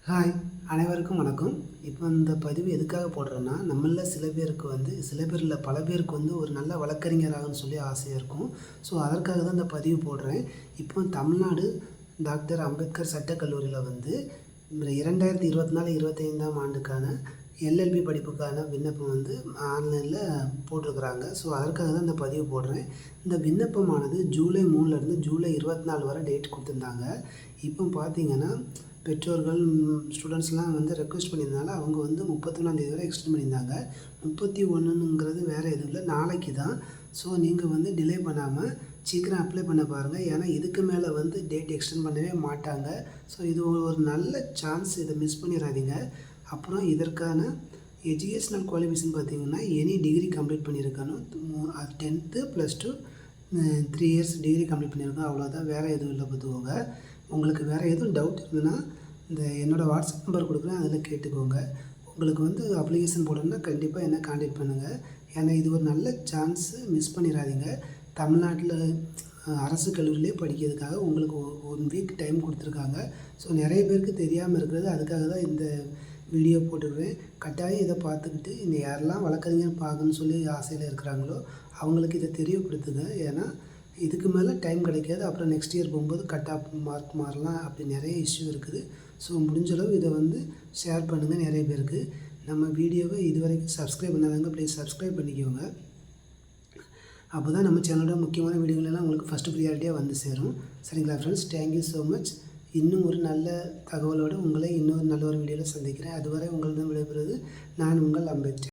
Hi, அனைவருக்கும் வணக்கம். இப்போ இந்த பதிவு எதுக்காக போடுறேன்னா, நம்மளில் சில பேர் இல்ல பல பேருக்கு ஒரு நல்ல வழக்கறிஞர் ஆகணும்னு சொல்லி ஆசையாக இருக்கும். ஸோ அதற்காக தான் இந்த பதிவு போடுறேன். இப்போ தமிழ்நாடு டாக்டர் அம்பேத்கர் சட்டக் கல்லூரியில் 2024, 25ஆம் ஆண்டுக்கான எல்எல்பி படிப்புக்கான விண்ணப்பம் ஆன்லைனில் போட்டிருக்கிறாங்க. ஸோ அதற்காக தான் இந்த பதிவு போடுறேன். இந்த விண்ணப்பமானது ஜூலை 3லேருந்து ஜூலை 24 வரை டேட் கொடுத்துருந்தாங்க. இப்போ பார்த்தீங்கன்னா பெற்றோர்கள் ஸ்டூடெண்ட்ஸ்லாம் ரெக்வெஸ்ட் பண்ணியிருந்தால அவங்க 31ஆந்தேதி வரை எக்ஸ்டெண்ட் பண்ணியிருந்தாங்க. 31ங்கிறது வேறு எதுவும் இல்லை, நாளைக்கு தான். ஸோ நீங்கள் டிலே பண்ணாமல் சீக்கிரம் அப்ளை பண்ண பாருங்கள். ஏன்னா இதுக்கு மேலே டேட் எக்ஸ்டெண்ட் பண்ணவே மாட்டாங்க. ஸோ இது ஒரு நல்ல சான்ஸ், இதை மிஸ் பண்ணிடாதீங்க. அப்புறம் இதற்கான எஜுகேஷ்னல் குவாலிஃபிகேஷன் பார்த்திங்கன்னா எனி டிகிரி கம்ப்ளீட் பண்ணியிருக்கணும். 10th +2 3 இயர்ஸ் டிகிரி கம்ப்ளீட் பண்ணியிருக்கோம், அவ்வளோதான். வேறு எதுவும் இல்லை பார்த்துக்கோங்க. உங்களுக்கு வேறு எதுவும் டவுட் இருந்ததுன்னா என்னோடய வாட்ஸ்அப் நம்பர் கொடுக்குறேன், அதில் கேட்டுக்கோங்க. உங்களுக்கு அப்ளிகேஷன் போடணுன்னா கண்டிப்பாக என்ன காண்டாக்ட் பண்ணுங்கள். ஏன்னா இது ஒரு நல்ல சான்ஸு, மிஸ் பண்ணிடாதீங்க. தமிழ்நாட்டில் அரசு கல்லூரியிலே படிக்கிறதுக்காக உங்களுக்கு 1 வீக் டைம் கொடுத்துருக்காங்க. ஸோ நிறைய பேருக்கு தெரியாமல் இருக்கிறது, அதுக்காக தான் இந்த வீடியோ போட்டுருவேன். கட்டாயம் இதை பார்த்துக்கிட்டு இந்த யாரெல்லாம் வழக்கறிஞர் பார்க்கணுன்னு சொல்லி ஆசையில் இருக்கிறாங்களோ அவங்களுக்கு இதை தெரியப்படுத்துங்க. ஏன்னா இதுக்கு மேலே டைம் கிடைக்காது. அப்புறம் நெக்ஸ்ட் இயர் போகும்போது கட் ஆஃப் மார்க் மாறலாம், அப்படி நிறைய இஷ்யூ இருக்குது. ஸோ முடிஞ்சளவு இதை ஷேர் பண்ணுங்கள் நிறைய பேருக்கு. நம்ம வீடியோவை இதுவரைக்கும் சப்ஸ்கிரைப் பண்ணாதவங்க ப்ளீஸ் சப்ஸ்கிரைப் பண்ணிக்கோங்க. அப்போ தான் நம்ம சேனலோட முக்கியமான வீடியோகளெல்லாம் உங்களுக்கு ஃபஸ்ட்டு ப்ரியாரிட்டியாக சேரும். சரிங்களா ஃப்ரெண்ட்ஸ், தேங்க்யூ ஸோ மச். இன்னும் ஒரு நல்ல தகவலோடு உங்களை இன்னொரு நல்ல ஒரு வீடியோவில் சந்திக்கிறேன். அதுவரை உங்களிடம் விடைபெறுவது நான் உங்கள் அம்பேத்கர்.